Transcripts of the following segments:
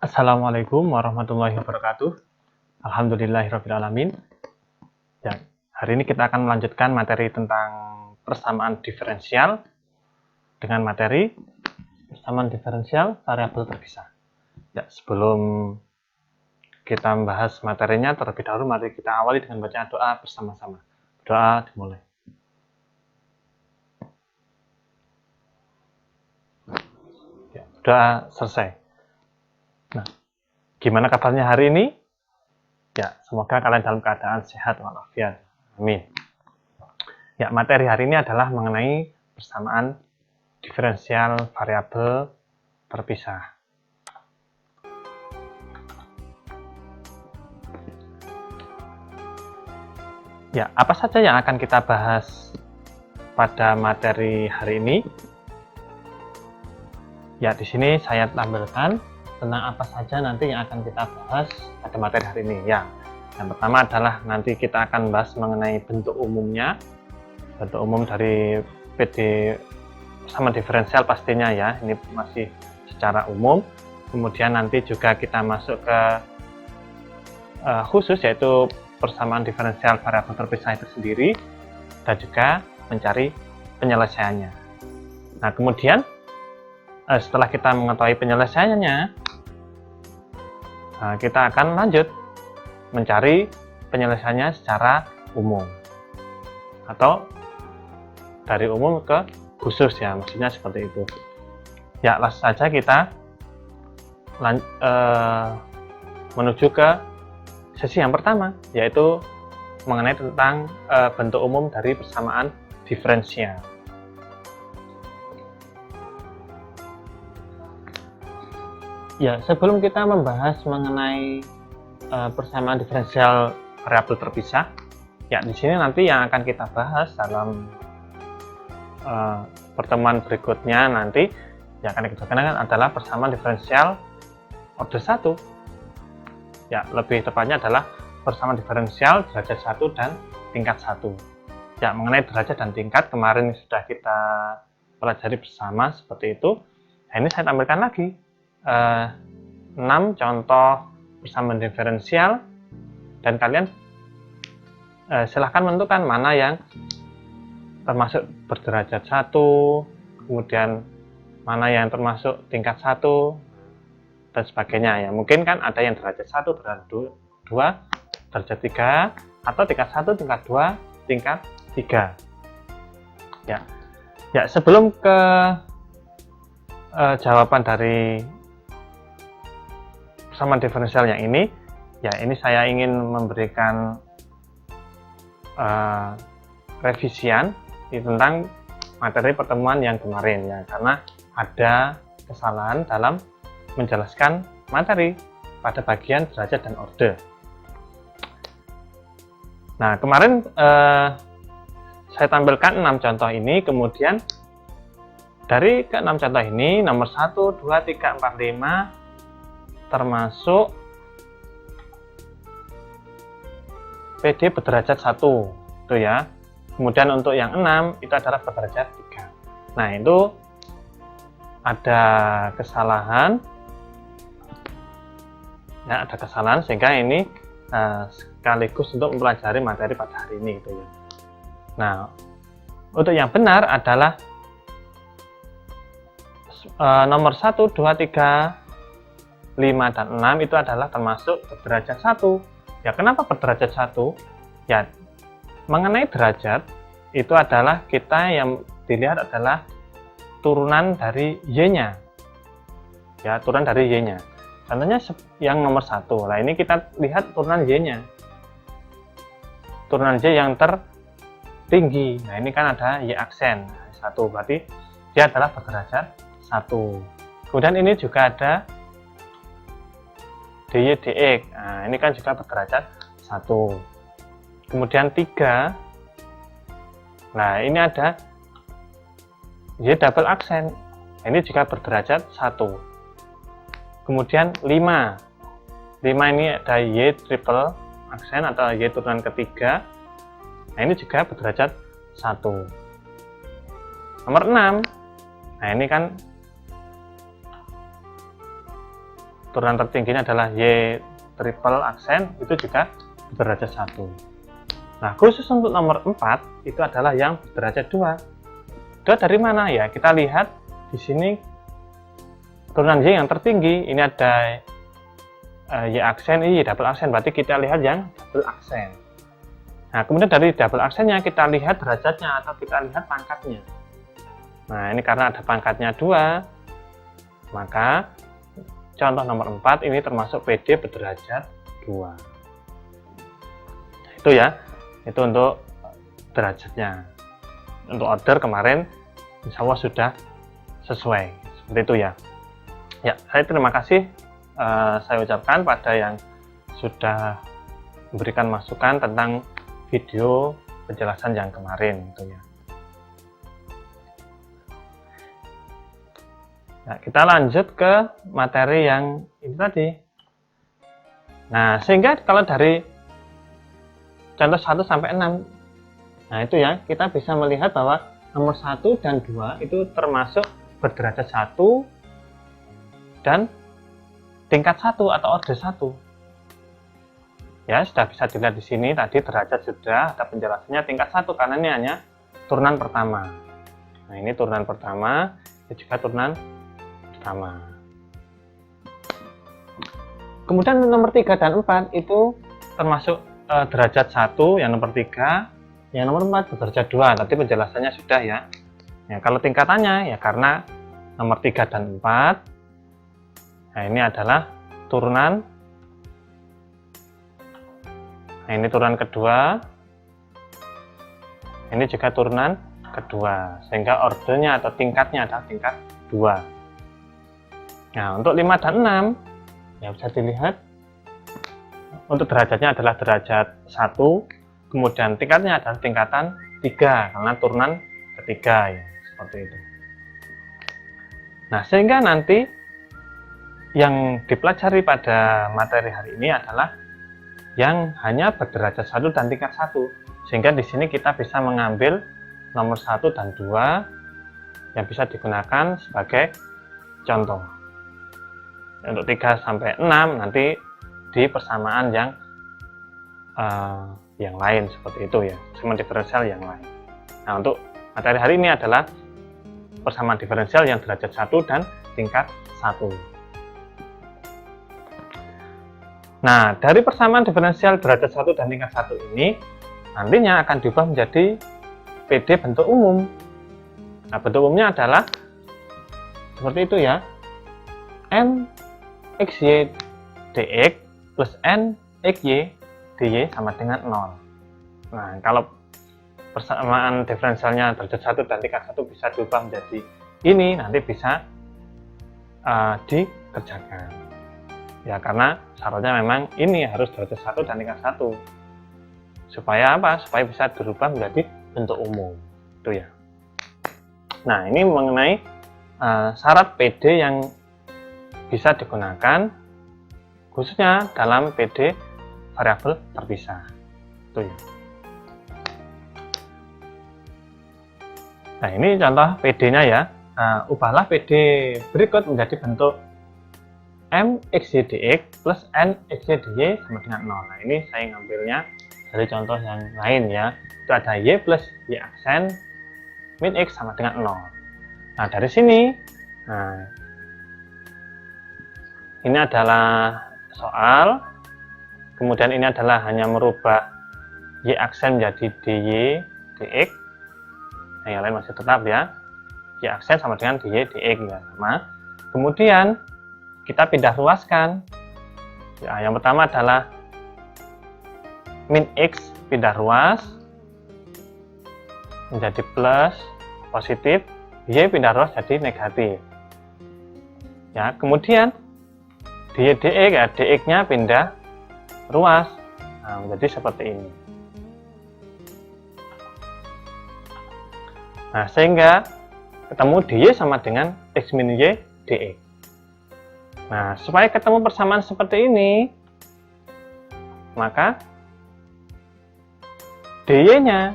Assalamualaikum warahmatullahi wabarakatuh. Alhamdulillahirabbil alamin. Ya, hari ini kita akan melanjutkan materi tentang persamaan diferensial dengan materi persamaan diferensial variabel terpisah. Ya, sebelum kita membahas materinya, terlebih dahulu mari kita awali dengan bacaan doa bersama-sama. Doa dimulai. Ya, doa selesai. Nah, gimana kabarnya hari ini? Ya, semoga kalian dalam keadaan sehat walafiat. Amin. Ya, materi hari ini adalah mengenai persamaan diferensial variabel terpisah. Ya, apa saja yang akan kita bahas pada materi hari ini? Ya, di sini saya tampilkan tentang apa saja nanti yang akan kita bahas pada materi hari ini. Ya, yang pertama adalah nanti kita akan bahas mengenai bentuk umumnya, bentuk umum dari PD persamaan diferensial pastinya ya, ini masih secara umum. Kemudian nanti juga kita masuk ke khusus, yaitu persamaan diferensial variabel terpisah itu sendiri, dan juga mencari penyelesaiannya. Nah, kemudian setelah kita mengetahui penyelesaiannya, kita akan lanjut mencari penyelesaiannya secara umum, atau dari umum ke khusus ya, maksudnya seperti itu. Ya, langsung saja kita menuju ke sesi yang pertama, yaitu mengenai tentang bentuk umum dari persamaan diferensial. Ya, sebelum kita membahas mengenai persamaan diferensial variabel terpisah, ya di sini nanti yang akan kita bahas dalam pertemuan berikutnya nanti yang akan kita kenakan adalah persamaan diferensial order 1. Ya, lebih tepatnya adalah persamaan diferensial derajat 1 dan tingkat 1. Ya, mengenai derajat dan tingkat kemarin sudah kita pelajari bersama seperti itu. Nah, ini saya tampilkan lagi 6 contoh persamaan diferensial, dan kalian silahkan menentukan mana yang termasuk berderajat 1, kemudian mana yang termasuk tingkat 1, dan sebagainya ya. Mungkin kan ada yang derajat 1, derajat 2, derajat 3, atau tingkat 1, tingkat 2, tingkat 3. Ya, sebelum ke jawaban dari persamaan diferensial yang ini, ya ini saya ingin memberikan revisian tentang materi pertemuan yang kemarin ya, karena ada kesalahan dalam menjelaskan materi pada bagian derajat dan order. Nah, kemarin saya tampilkan 6 contoh ini, kemudian dari ke-6 contoh ini nomor 1, 2, 3, 4, 5 termasuk PD berderajat 1 itu ya. Kemudian untuk yang 6 itu adalah berderajat 3. Nah, itu ada kesalahan ya, ada kesalahan sehingga ini sekaligus untuk mempelajari materi pada hari ini gitu ya. Nah, untuk yang benar adalah nomor 1, 2, 3, 5, dan 6 itu adalah termasuk berderajat 1. Ya, kenapa berderajat 1? Ya, mengenai derajat itu adalah kita yang dilihat adalah turunan dari Y-nya. Ya, turunan dari Y-nya. Contohnya yang nomor 1. Nah, ini kita lihat turunan Y-nya. Turunan Y yang tertinggi. Nah, ini kan ada Y aksen. 1 berarti dia adalah berderajat 1. Kemudian ini juga ada DY DX. Nah, ini kan juga berderajat 1. Kemudian 3. Nah, ini ada Y double aksen. Nah, ini juga berderajat 1. Kemudian 5. 5 ini ada Y triple aksen atau Y turunan ketiga. Nah, ini juga berderajat 1. Nomor 6. Nah, ini kan turunan tertingginya adalah Y triple aksen, itu juga berderajat 1. Nah, khusus untuk nomor 4 itu adalah yang berderajat 2. 2 dari mana ya? Kita lihat di sini turunan Y yang tertinggi, ini ada Y aksen, Y double aksen, berarti kita lihat yang double aksen. Nah, kemudian dari double aksennya kita lihat derajatnya atau kita lihat pangkatnya. Nah, ini karena ada pangkatnya 2, maka contoh nomor 4 ini termasuk PD berderajat 2. Itu ya, itu untuk derajatnya. Untuk order kemarin insya Allah sudah sesuai, seperti itu ya. Ya, saya terima kasih saya ucapkan pada yang sudah memberikan masukan tentang video penjelasan yang kemarin itu ya. Nah, kita lanjut ke materi yang ini tadi. Nah, sehingga kalau dari contoh 1 sampai 6, nah itu ya, kita bisa melihat bahwa nomor 1 dan 2 itu termasuk berderajat 1 dan tingkat 1 atau order 1. Ya, sudah bisa dilihat di sini tadi derajat sudah ada penjelasannya tingkat 1 karena ini hanya turunan pertama. Nah, ini turunan pertama, ini juga turunan pertama. Kemudian nomor 3 dan 4 itu termasuk derajat 1, yang nomor 3, yang nomor 4 berderajat 2. Tadi penjelasannya sudah ya. Ya, kalau tingkatannya ya karena nomor 3 dan 4, nah ini adalah turunan. Nah, ini turunan kedua, ini juga turunan kedua, sehingga ordernya atau tingkatnya adalah tingkat 2. Nah, untuk 5 dan 6 ya bisa dilihat untuk derajatnya adalah derajat 1, kemudian tingkatnya adalah tingkatan 3 karena turunan ketiga ya, seperti itu. Nah, sehingga nanti yang dipelajari pada materi hari ini adalah yang hanya berderajat 1 dan tingkat 1, sehingga di sini kita bisa mengambil nomor 1 dan 2 yang bisa digunakan sebagai contoh. Untuk 3 sampai 6 nanti di persamaan yang lain seperti itu ya, persamaan diferensial yang lain. Nah, untuk materi hari ini adalah persamaan diferensial yang derajat 1 dan tingkat 1. Nah, dari persamaan diferensial derajat 1 dan tingkat 1 ini nantinya akan diubah menjadi PD bentuk umum. Nah, bentuk umumnya adalah seperti itu ya. N XY dx plus N XY dy sama dengan 0. Nah, kalau persamaan diferensialnya derajat 1 dan tingkat 1 bisa diubah menjadi ini, nanti bisa dikerjakan. Ya, karena syaratnya memang ini harus derajat 1 dan tingkat 1. Supaya apa? Supaya bisa dirubah menjadi bentuk umum. Itu ya. Nah, ini mengenai syarat PD yang bisa digunakan khususnya dalam PD variabel terpisah. Itu ya. Nah, ini contoh PD-nya ya. Ubahlah PD berikut menjadi bentuk M XY dx plus N XY dy sama dengan 0. Nah, ini saya ngambilnya dari contoh yang lain ya. Itu ada Y plus Y aksen min X sama dengan 0. Nah, dari sini, nah, ini adalah soal. Kemudian ini adalah hanya merubah Y aksen menjadi dy dx. Nah, yang lain masih tetap ya. Y aksen sama dengan dy dx ya sama. Kemudian kita pindah ruaskan. Ya, yang pertama adalah min X pindah ruas menjadi plus positif, Y pindah ruas jadi negatif. Ya, kemudian dy dx ya, dx-nya pindah ruas. Nah, menjadi seperti ini. Nah, sehingga ketemu dy sama dengan X min Y dx. Nah, supaya ketemu persamaan seperti ini, maka dy-nya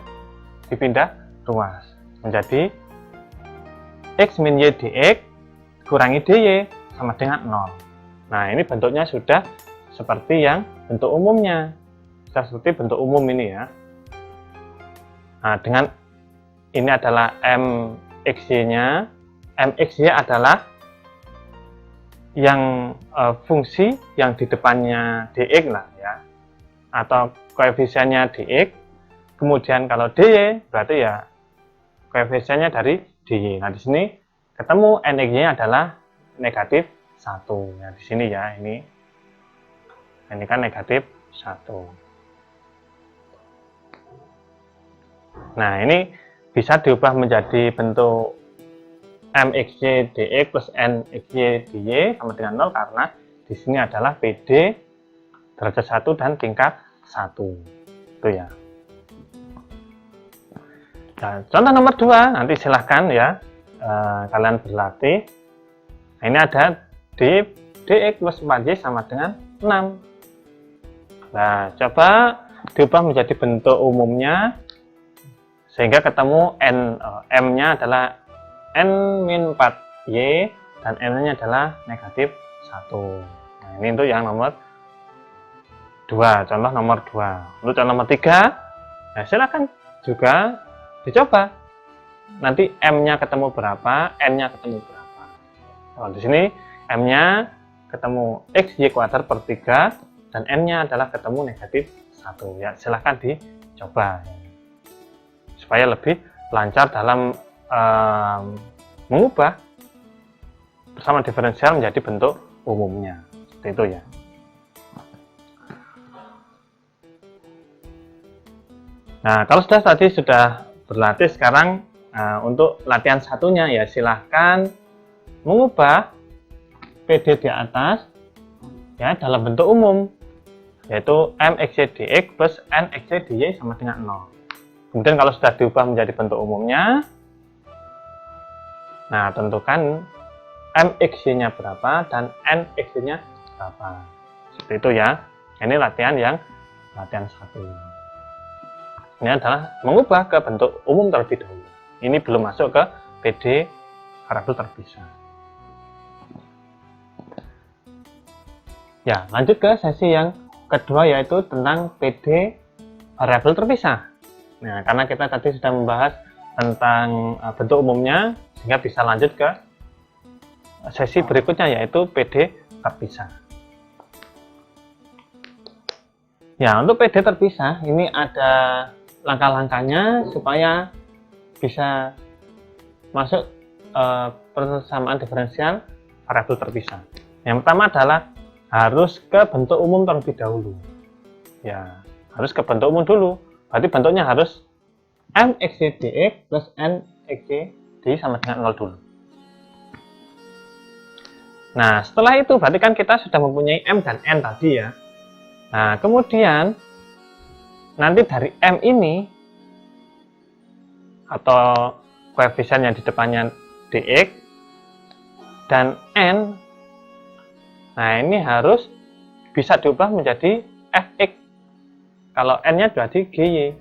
dipindah ruas menjadi X min Y dx kurangi dy sama dengan 0. Nah, ini bentuknya sudah seperti yang bentuk umumnya. Sudah seperti bentuk umum ini ya. Nah, dengan ini adalah MXY-nya. MXY adalah yang fungsi yang di depannya dx lah ya, atau koefisiennya dx. Kemudian kalau dy berarti ya koefisiennya dari dy. Nah, di sini ketemu nxy-nya adalah negatif 1. Ya, di sini ya, ini kan negatif 1. Nah, ini bisa diubah menjadi bentuk mxy dx plus nxy dy sama dengan 0 karena di sini adalah PD derajat 1 dan tingkat 1. Itu ya. Nah, contoh nomor 2, nanti silahkan ya kalian berlatih. Nah, ini ada dx plus 4y sama dengan 6. Nah, coba diubah menjadi bentuk umumnya sehingga ketemu m-nya adalah n-4y dan n-nya adalah negatif 1. Nah, ini untuk yang nomor 2, contoh nomor 2. Untuk contoh nomor 3, ya silakan juga dicoba. Nanti m-nya ketemu berapa, n-nya ketemu berapa. Kalau di sini m-nya ketemu xy kuadrat per 3 dan n-nya adalah ketemu negatif 1. Ya, silahkan dicoba supaya lebih lancar dalam mengubah persamaan diferensial menjadi bentuk umumnya. Seperti itu ya. Nah, kalau tadi sudah berlatih, sekarang untuk latihan satunya ya silahkan mengubah PD di atas ya dalam bentuk umum, yaitu mxy dx plus nxy dy sama dengan 0. Kemudian kalau sudah diubah menjadi bentuk umumnya, nah tentukan mxy-nya berapa dan nxy-nya berapa. Seperti itu ya. Ini latihan 1. Ini adalah mengubah ke bentuk umum terlebih dahulu. Ini belum masuk ke PD variabel terpisah. Ya, lanjut ke sesi yang kedua, yaitu tentang PD variabel terpisah. Nah, karena kita tadi sudah membahas tentang bentuk umumnya, sehingga bisa lanjut ke sesi berikutnya, yaitu PD terpisah. Ya, untuk PD terpisah, ini ada langkah-langkahnya supaya bisa masuk persamaan diferensial variabel terpisah. Yang pertama adalah harus ke bentuk umum terlebih dahulu. Ya, harus ke bentuk umum dulu. Berarti bentuknya harus mxy dx plus nxy dy sama dengan 0 dulu. Nah, setelah itu berarti kan kita sudah mempunyai m dan n tadi ya. Nah, kemudian nanti dari m ini atau koefisien yang di depannya dx dan n, nah ini harus bisa diubah menjadi fx. Kalau n-nya berarti gy.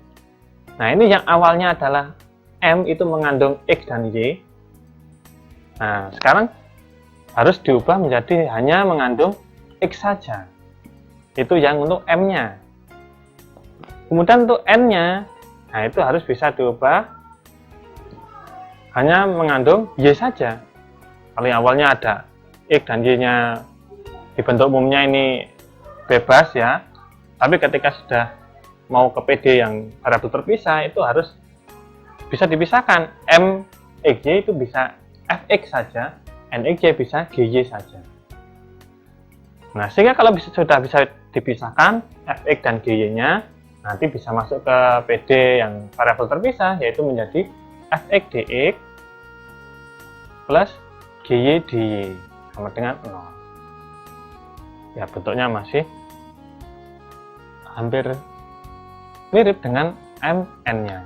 Nah, ini yang awalnya adalah m itu mengandung x dan y. Nah, sekarang harus diubah menjadi hanya mengandung x saja. Itu yang untuk m-nya. Kemudian untuk n-nya, nah itu harus bisa diubah hanya mengandung y saja. Kalau yang awalnya ada x dan y-nya di bentuk umumnya ini bebas ya. Tapi ketika sudah mau ke PD yang variabel terpisah, itu harus bisa dipisahkan. mxy itu bisa fx saja, nxy bisa gy saja. Nah, sehingga kalau sudah bisa dipisahkan fx dan gy-nya, nanti bisa masuk ke PD yang variabel terpisah, yaitu menjadi fx dx plus gy dy sama dengan 0. Ya, bentuknya masih hampir mirip dengan mn-nya.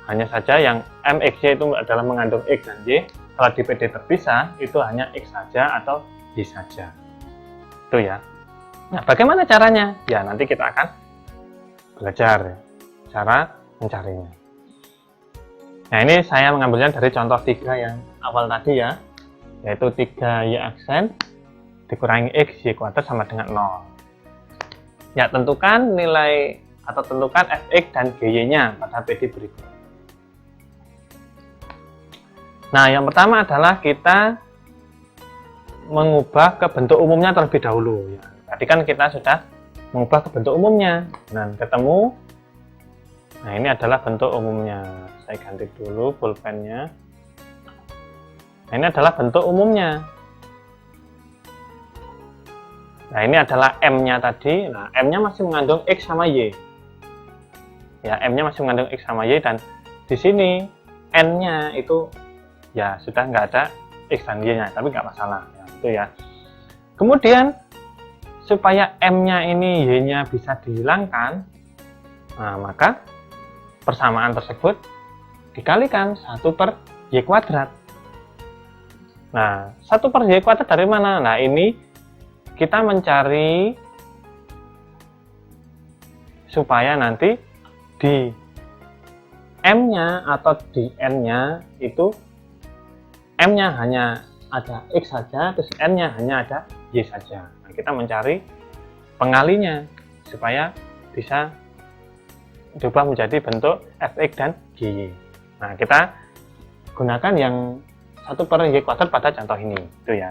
Hanya saja yang mxy itu adalah mengandung x dan y, kalau di PD terpisah itu hanya x saja atau y saja. Itu ya. Nah, bagaimana caranya? Ya, nanti kita akan belajar cara mencarinya. Nah, ini saya mengambilnya dari contoh 3 yang awal tadi ya, yaitu 3y aksen dikurangi X Y kuadrat sama dengan 0. Ya, tentukan nilai atau tentukan fx dan gy-nya pada PD berikut. Nah, yang pertama adalah kita mengubah ke bentuk umumnya terlebih dahulu. Ya, tadi kan kita sudah mengubah ke bentuk umumnya. Nah, ketemu. Nah, ini adalah bentuk umumnya. Saya ganti dulu pulpennya. Nah, ini adalah bentuk umumnya. Nah, ini adalah M-nya tadi. Nah, M-nya masih mengandung X sama Y. Ya, M-nya masih mengandung X sama Y, dan di sini N-nya itu ya sudah nggak ada X dan Y-nya, tapi nggak masalah. Ya, itu ya. Kemudian, supaya M-nya ini Y-nya bisa dihilangkan, nah, maka persamaan tersebut dikalikan 1/Y kuadrat. Nah, 1/Y kuadrat dari mana? Nah, ini kita mencari supaya nanti di M-nya atau di N-nya itu M-nya hanya ada X saja, terus N-nya hanya ada Y saja. Nah, kita mencari pengalinya supaya bisa diubah menjadi bentuk fx dan gy. Nah, kita gunakan yang 1/Y kuadrat pada contoh ini, itu ya.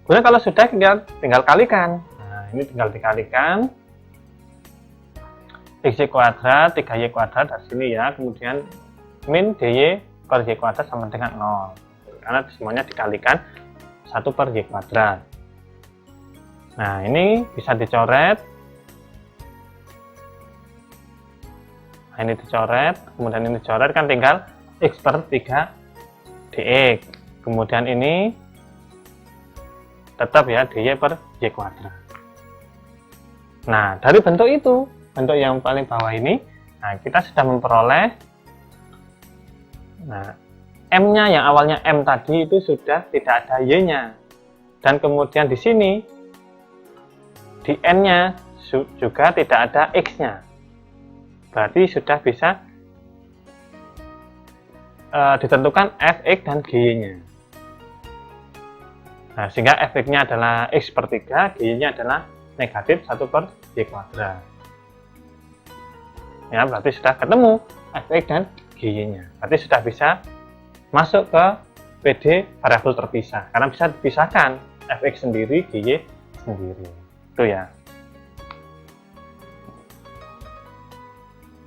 Kemudian kalau sudah, kita tinggal kalikan. Nah, ini tinggal dikalikan xy kuadrat 3y kuadrat dari sini ya, kemudian min dy per y kuadrat sama dengan 0, karena semuanya dikalikan 1/Y kuadrat. Nah, ini bisa dicoret. Nah, ini dicoret, kemudian ini dicoret, kan tinggal x/3 dx. Kemudian ini tetap ya dy per y kuadrat. Nah, dari bentuk itu, bentuk yang paling bawah ini, nah, kita sudah memperoleh, nah, M-nya yang awalnya M tadi itu sudah tidak ada Y-nya, dan kemudian di sini di N-nya juga tidak ada X-nya. Berarti sudah bisa ditentukan fx dan gy-nya. Nah, sehingga fx-nya adalah x/3, gy-nya adalah negatif 1/Y kuadrat. Ya, berarti sudah ketemu fx dan gy-nya. Berarti sudah bisa masuk ke PD variabel terpisah, karena bisa dipisahkan fx sendiri, gy sendiri. Itu ya.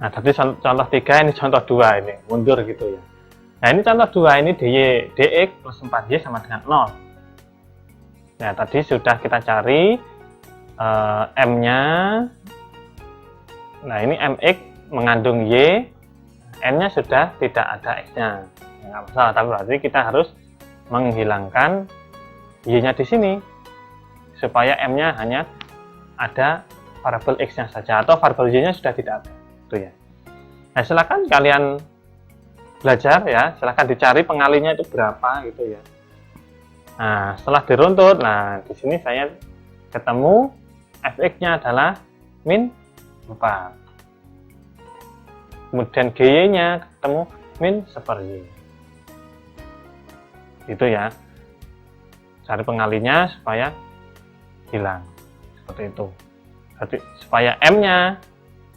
Nah, tadi contoh 3, ini contoh 2, ini mundur gitu ya. Nah, ini contoh 2, ini dx plus 4y sama dengan 0. Nah, tadi sudah kita cari M-nya. Nah, ini mx mengandung y, N-nya sudah tidak ada X-nya. Nggak masalah, tapi berarti kita harus menghilangkan Y-nya di sini, supaya M-nya hanya ada variabel X-nya saja, atau variabel Y-nya sudah tidak ada. Itu ya. Nah, silakan kalian belajar ya, silakan dicari pengalinya itu berapa gitu ya. Nah, setelah diruntut, nah di sini saya ketemu fx-nya adalah min 4. Kemudian gy-nya ketemu min 1/y. Itu ya. Cari pengalinya supaya hilang. Seperti itu. Jadi supaya M-nya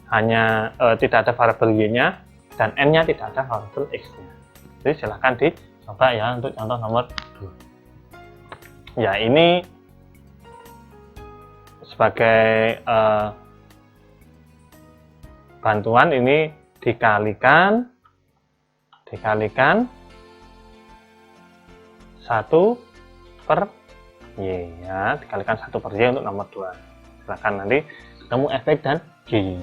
hanya tidak ada variabel Y-nya dan N-nya tidak ada variabel X-nya. Jadi silahkan dicoba ya untuk contoh nomor 2. Ya, ini sebagai bantuan, ini dikalikan 1/Y ya, dikalikan 1/Y untuk nomor 2. Silahkan nanti ketemu fx dan gy.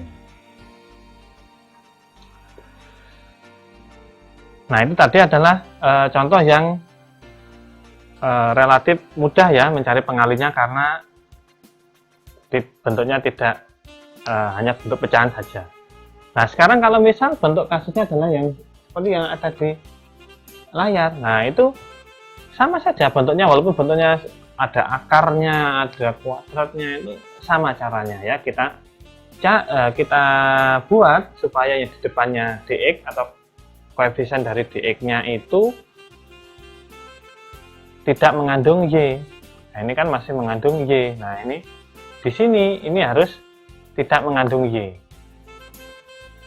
Nah, itu tadi adalah contoh yang relatif mudah ya mencari pengalinya, karena bentuknya tidak hanya bentuk pecahan saja. Nah, sekarang kalau misal bentuk kasusnya adalah yang seperti yang ada di layar, nah itu sama saja bentuknya, walaupun bentuknya ada akarnya, ada kuadratnya, itu sama caranya ya. Kita buat supaya yang di depannya dx atau koefisien dari dx-nya itu tidak mengandung y. Nah, ini kan masih mengandung Y. Nah, ini di sini ini harus tidak mengandung Y.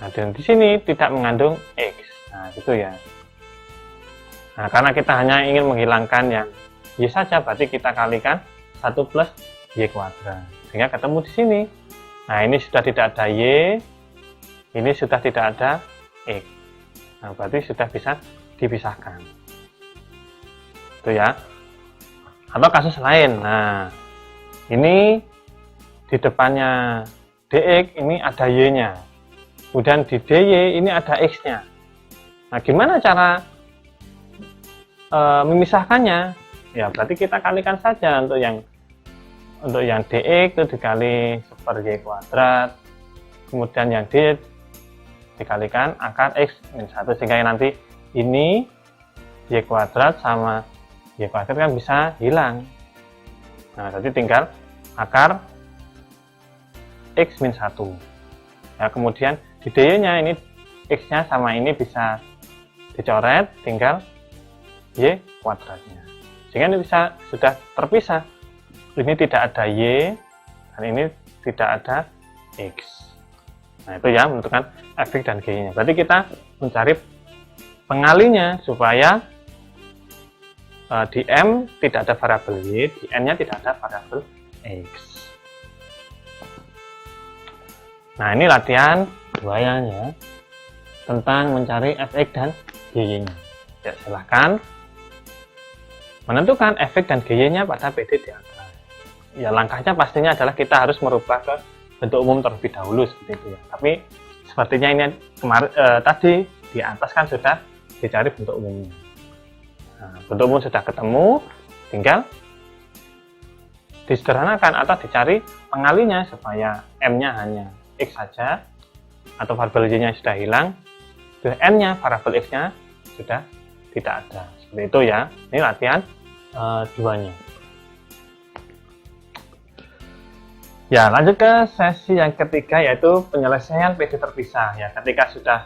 Nah, dan di sini tidak mengandung X. Nah, gitu ya. Nah, karena kita hanya ingin menghilangkan yang Y saja, berarti kita kalikan 1 plus Y kuadrat. Sehingga ketemu di sini. Nah, ini sudah tidak ada Y, ini sudah tidak ada X. Nah, berarti sudah bisa dipisahkan. Itu ya. Atau kasus lain. Nah, ini di depannya DX ini ada Y-nya. Kemudian di DY ini ada X-nya. Nah, gimana cara memisahkannya? Ya, berarti kita kalikan saja untuk yang DX itu dikali super Y kuadrat. Kemudian yang D dikalikan akar X min 1, sehingga nanti ini Y kuadrat sama Y kuadrat kan bisa hilang. Nah, jadi tinggal akar X min 1. Ya, kemudian di DY-nya ini X-nya sama ini bisa dicoret, tinggal Y kuadratnya. Sehingga ini bisa sudah terpisah. Ini tidak ada Y, dan ini tidak ada X. Nah, itu ya menentukan Fx dan Gy-nya. Berarti kita mencari pengalinya supaya di M tidak ada variabel Y, di N-nya tidak ada variabel X. Nah, ini latihan 2 ya, tentang mencari Fx dan Gy-nya. Ya, silahkan menentukan Fx dan Gy-nya pada PD di atas. Ya, langkahnya pastinya adalah kita harus merubah ke bentuk umum terlebih dahulu seperti itu ya. Tapi sepertinya ini kemarin tadi di atas kan sudah dicari bentuk umumnya. Nah, bentuk umum sudah ketemu, tinggal disederhanakan atau dicari pengalinya supaya M-nya hanya X saja, atau variabel Y-nya sudah hilang, N-nya, variabel X-nya sudah tidak ada. Seperti itu ya. Ini latihan 2-nya. Ya, lanjut ke sesi yang ketiga, yaitu penyelesaian PD terpisah. Ya, ketika sudah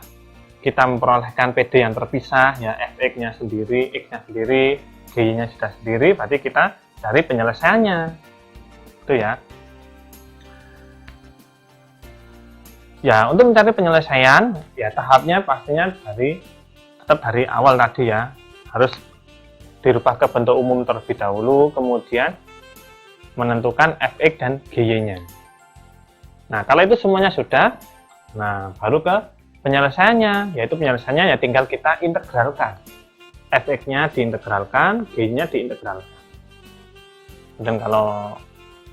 kita memperolehkan PD yang terpisah, ya Fx-nya sendiri, X-nya sendiri, Gy-nya sudah sendiri, berarti kita cari penyelesaiannya. Itu ya. Ya, untuk mencari penyelesaian, ya tahapnya pastinya tetap dari awal tadi ya. Harus dirubah ke bentuk umum terlebih dahulu, kemudian menentukan Fx dan Gy-nya. Nah, kalau itu semuanya sudah, nah baru ke penyelesaiannya, yaitu penyelesaiannya ya tinggal kita integralkan. Fx-nya diintegralkan, Gy-nya diintegralkan. Dan kalau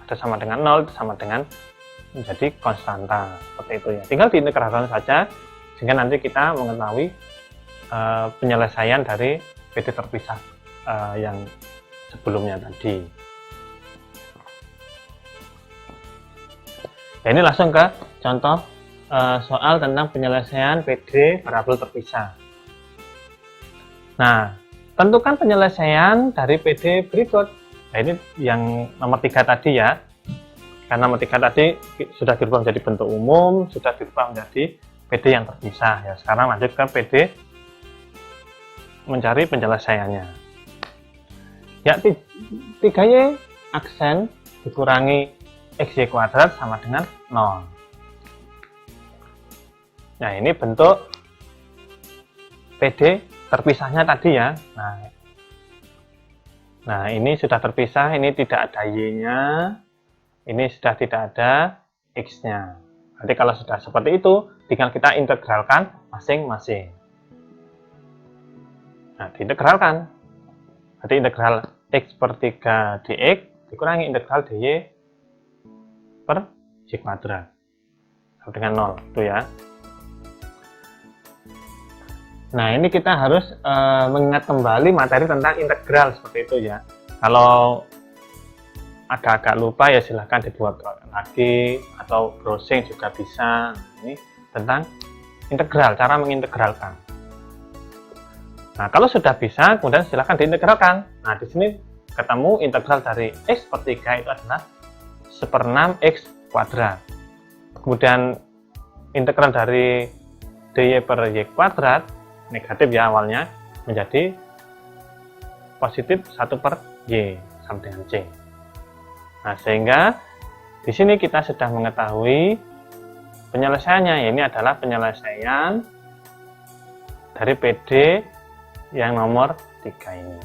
ada sama dengan 0, itu sama dengan menjadi konstanta, seperti itu ya. Tinggal diintegralkan saja, sehingga nanti kita mengetahui penyelesaian dari PD terpisah yang sebelumnya tadi. Ya, ini langsung ke contoh soal tentang penyelesaian PD variabel terpisah. Nah, tentukan penyelesaian dari PD berikut. Nah, ini yang nomor 3 tadi ya. Karena nomor 3 tadi sudah dirubah menjadi bentuk umum, sudah dirubah menjadi PD yang terpisah. Ya, sekarang lanjut ke PD mencari penyelesaiannya. Ya, 3Y aksen dikurangi XY kuadrat sama dengan 0. Nah, ini bentuk PD terpisahnya tadi ya. Nah, ini sudah terpisah, ini tidak ada Y-nya, ini sudah tidak ada X-nya. Nanti kalau sudah seperti itu, tinggal kita integralkan masing-masing. Nah, diintegralkan. Berarti integral X per 3 dx dikurangi integral dy per y kuadrat sama dengan 0, itu ya. Nah, ini kita harus mengingat kembali materi tentang integral seperti itu ya. Kalau agak-agak lupa ya silahkan dibuat lagi atau browsing juga bisa. Ini tentang integral, cara mengintegralkan. Nah, kalau sudah bisa, kemudian silahkan diintegralkan. Nah, di sini ketemu integral dari x per 3 itu adalah 1/6 x kuadrat. Kemudian integral dari dy per y kuadrat, negatif ya awalnya, menjadi positif 1/y sama dengan c. Nah, sehingga di sini kita sudah mengetahui penyelesaiannya. Ini adalah penyelesaian dari PD yang nomor 3 ini.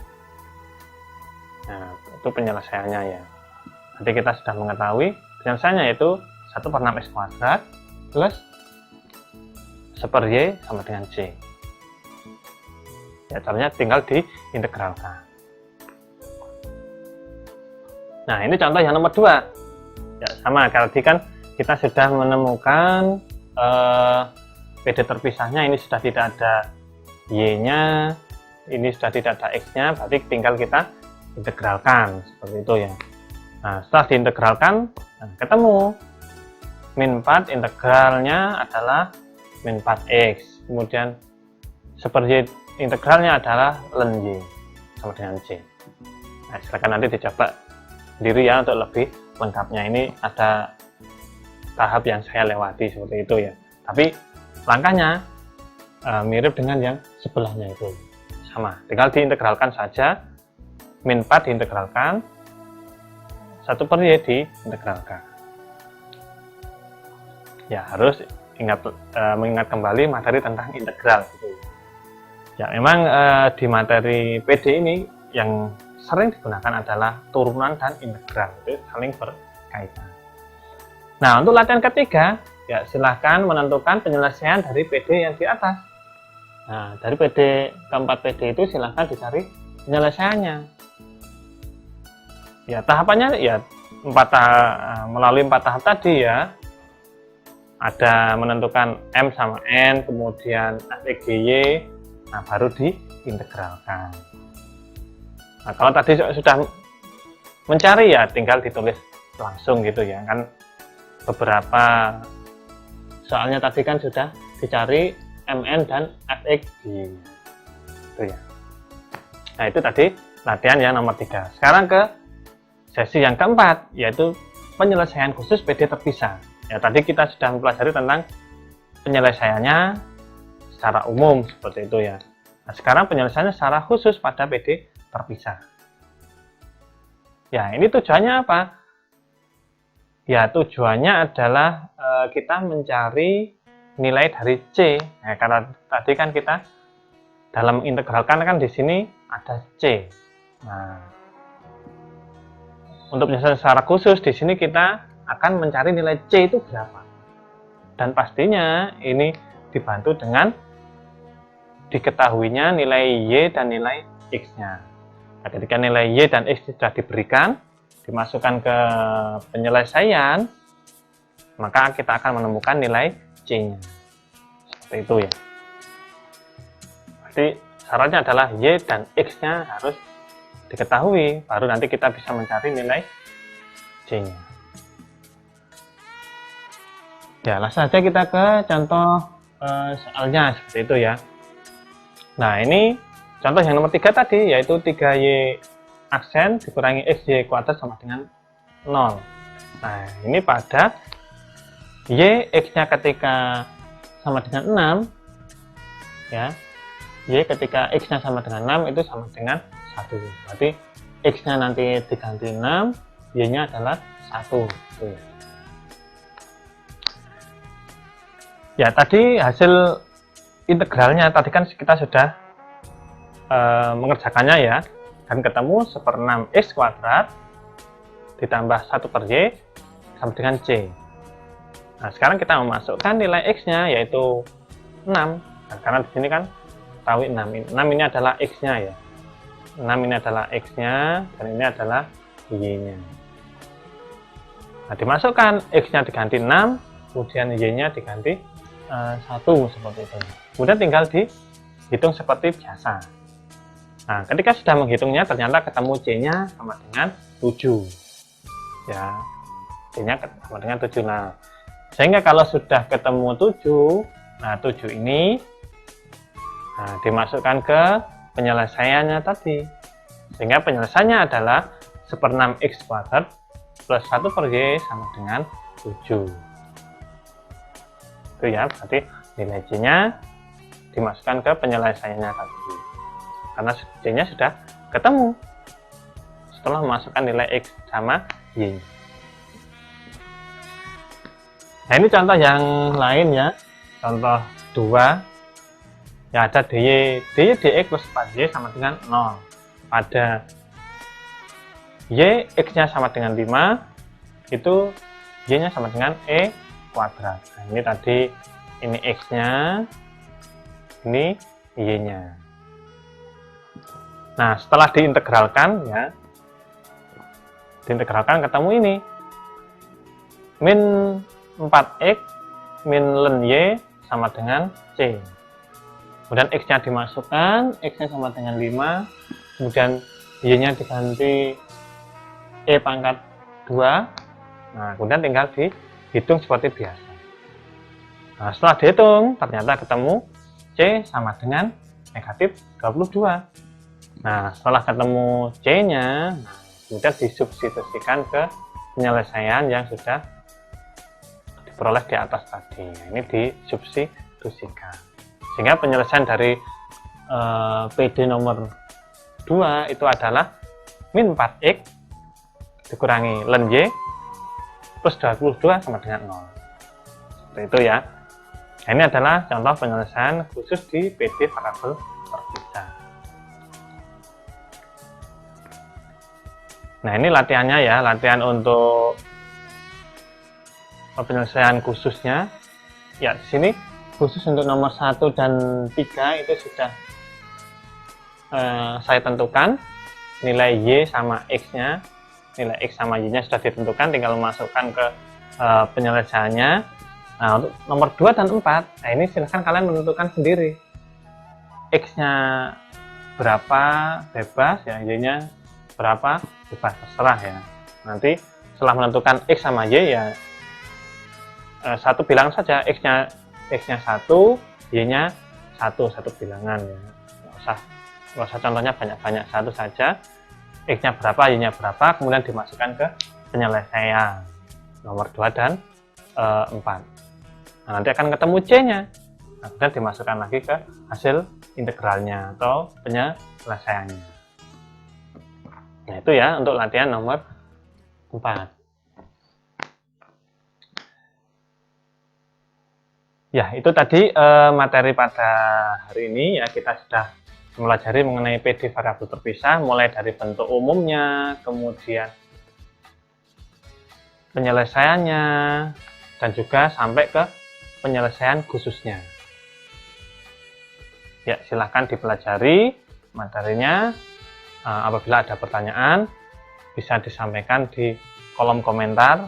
Nah, itu penyelesaiannya ya. Nanti kita sudah mengetahui penyelesaiannya, yaitu 1/6 x kuadrat plus 1/y sama dengan c. Ya, caranya tinggal diintegralkan. Nah, ini contoh yang nomor 2. Ya, sama, tadi kan kita sudah menemukan PD terpisahnya, ini sudah tidak ada y-nya, ini sudah tidak ada x-nya, berarti tinggal kita integralkan, seperti itu ya. Nah, setelah diintegralkan, ketemu min 4 integralnya adalah min 4x, kemudian 1/y integralnya adalah ln y sama dengan c. Nah, silakan nanti dicoba sendiri ya untuk lebih lengkapnya. Ini ada tahap yang saya lewati seperti itu ya, tapi langkahnya mirip dengan yang sebelahnya itu, sama, tinggal diintegralkan saja. Min 4 diintegralkan, 1/y diintegralkan. Ya, harus mengingat kembali materi tentang integral gitu. Ya, memang di materi PD ini yang sering digunakan adalah turunan dan integral, itu saling berkaitan. Nah, untuk latihan ketiga, ya silahkan menentukan penyelesaian dari PD yang di atas. Nah, dari PD keempat PD itu silahkan dicari penyelesaiannya. Ya, tahapannya ya melalui 4 tahap tadi ya. Ada menentukan M sama N, kemudian Fx dy, nah baru diintegralkan. Nah, kalau tadi sudah mencari ya tinggal ditulis langsung gitu ya, kan beberapa soalnya tadi kan sudah dicari Mn dan Fx dy itu ya. Nah, itu tadi latihan yang nomor 3. Sekarang ke sesi yang keempat, yaitu penyelesaian khusus PD terpisah. Ya, tadi kita sudah mempelajari tentang penyelesaiannya secara umum seperti itu ya. Nah, sekarang penyelesaiannya secara khusus pada PD terpisah. Ya, ini tujuannya apa? Ya, tujuannya adalah kita mencari nilai dari C. Nah, karena tadi kan kita dalam integralkan kan di sini ada C. Nah, untuk penyelesaian secara khusus di sini kita akan mencari nilai C itu berapa. Dan pastinya ini dibantu dengan diketahuinya nilai Y dan nilai X-nya. Nah, ketika nilai Y dan X sudah diberikan, dimasukkan ke penyelesaian, maka kita akan menemukan nilai C-nya. Seperti itu ya. Jadi syaratnya adalah Y dan X-nya harus diketahui, baru nanti kita bisa mencari nilai C-nya. Ya, langsung saja kita ke contoh soalnya seperti itu ya. Nah, ini contoh yang nomor 3 tadi, yaitu 3y aksen dikurangi xy kuadrat sama dengan 0. Nah, ini pada y x-nya ketika sama dengan 6 ya, y ketika x-nya sama dengan 6 itu sama dengan 1. Berarti x-nya nanti diganti 6, y-nya adalah 1. Ya, tadi hasil integralnya tadi kan kita sudah mengerjakannya ya, dan ketemu 1/6 x kuadrat ditambah 1/y sama dengan c. Nah, sekarang kita memasukkan nilai x-nya yaitu 6. Nah, karena di sini kan tahu 6 ini adalah x-nya ya. 6 ini adalah x-nya dan ini adalah y-nya. Nah, dimasukkan x-nya diganti 6, kemudian y-nya diganti 1 seperti itu. Kemudian tinggal dihitung seperti biasa. Nah, ketika sudah menghitungnya ternyata ketemu C-nya sama dengan 7. Ya, C-nya sama dengan 7. Nah, sehingga kalau sudah ketemu 7, nah 7 ini dimasukkan ke penyelesaiannya tadi. Sehingga penyelesaiannya adalah 1/6 x kuadrat plus 1/y sama dengan 7. Itu ya, berarti nilai C-nya dimasukkan ke penyelesaiannya tadi. Karena C-nya sudah ketemu setelah memasukkan nilai X sama Y. Nah, ini contoh yang lain ya. Contoh 2. Ya, ada dy dx plus 4y sama dengan 0. Pada y x-nya sama dengan 5, itu y-nya sama dengan e kuadrat. Nah, ini tadi ini x-nya, ini y-nya. Nah, setelah diintegralkan ya, ketemu ini min 4x min ln y sama dengan c. Kemudian x-nya dimasukkan, x-nya sama dengan 5, kemudian y-nya diganti e pangkat 2. Nah, kemudian tinggal dihitung seperti biasa. Nah, setelah dihitung, ternyata ketemu c sama dengan negatif 22. Nah, setelah ketemu c-nya, kemudian disubstitusikan ke penyelesaian yang sudah diperoleh di atas tadi. Nah, ini disubstitusikan. Sehingga penyelesaian dari PD nomor 2 itu adalah min 4x dikurangi ln y plus 22 sama dengan 0. Seperti itu ya. Nah, ini adalah contoh penyelesaian khusus di PD variabel terpisah. Nah, ini latihannya ya, latihan untuk penyelesaian khususnya. Ya, di sini khusus untuk nomor 1 dan 3 itu sudah saya tentukan nilai y sama x-nya, nilai x sama y-nya sudah ditentukan, tinggal memasukkan ke penyelesaiannya. Nah, untuk nomor 2 dan 4, nah ini silahkan kalian menentukan sendiri. X-nya berapa bebas, ya, y-nya berapa bebas, terserah ya. Nanti setelah menentukan x sama y ya satu bilangan saja, x-nya 1, y-nya 1 bilangan ya. Nggak usah contohnya banyak-banyak, satu saja. X-nya berapa, y-nya berapa, kemudian dimasukkan ke penyelesaian nomor 2 dan 4. Nah, nanti akan ketemu c-nya. Nah, kemudian dimasukkan lagi ke hasil integralnya atau penyelesaiannya. Nah, itu ya untuk latihan nomor 4. Ya, itu tadi materi pada hari ini ya. Kita sudah mempelajari mengenai PD variabel terpisah, mulai dari bentuk umumnya, kemudian penyelesaiannya, dan juga sampai ke penyelesaian khususnya. Ya, silahkan dipelajari materinya. Apabila ada pertanyaan, bisa disampaikan di kolom komentar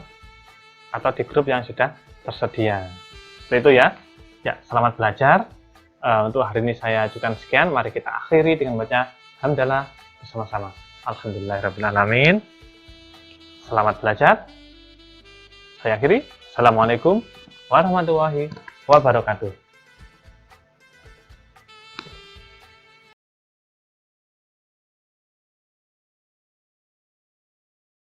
atau di grup yang sudah tersedia. Seperti itu ya. Ya, selamat belajar. Untuk hari ini saya ajukan sekian. Mari kita akhiri dengan baca hamdalah bersama-sama. Alhamdulillahirrahmanirrahim. Selamat belajar. Saya akhiri. Assalamualaikum warahmatullahi wabarakatuh.